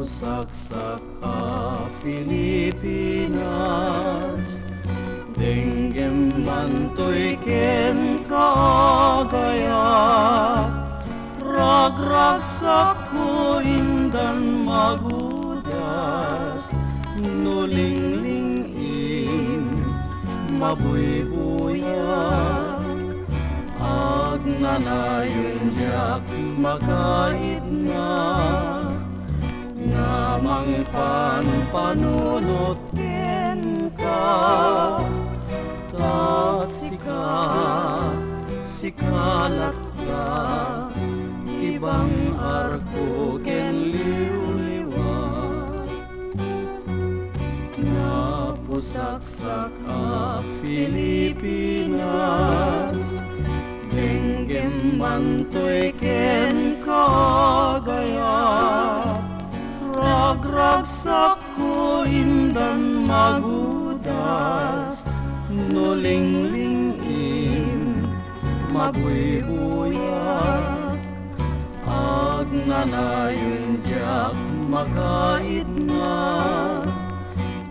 Pusaksak a Pilipinas, denggem mantoy ken kaagaya, ragragsak ko indan magudas, nulinglingin mabuybuyak, agnanayon jak magait na, namang panpanunot ken ka, sikalat ka, ibang arko ken liwliwat. Napusaksak a Pilipinas, denggem mantoy ken kaagaya, ragragsak ko indan magudas, nulinglingin mabuybuyak, agnanayon jak magait na,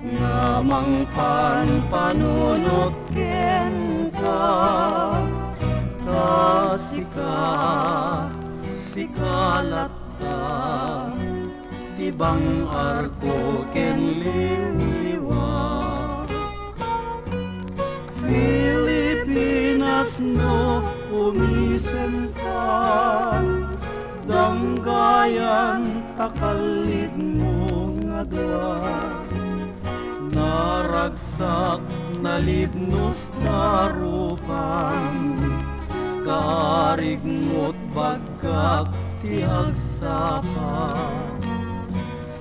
namang panpanunot ken ka, sikalat ka, tibang arko ken liwliwat. Pilipinas no umisen ka, danggayan takalid mo nga dua, naragsak nalibnos tarupan, kaarigmot bagak ti agsapan.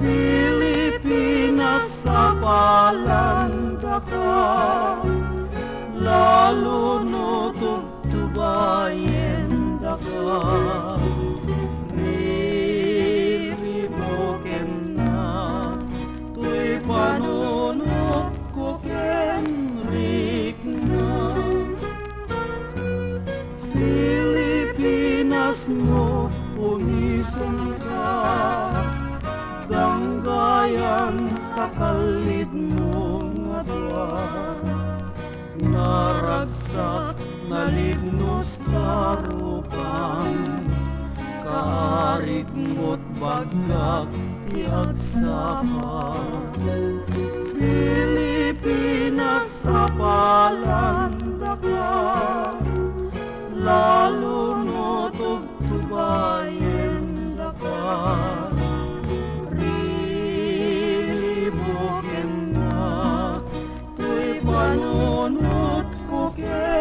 Pilipinas sa palanda ka, lalo no tugtubayen da ka, ririboken na, tuy panunot ko ken rik na. Pilipinas no umisen ka, danggayan kakalid mo nga dua, naragsak nalibnos tarupan, kaarigmot bagak ti agsapan. Pilipinas sa palanda ka, lalo no tugtubayen da ka, ririboken na, tuy panunot ko ken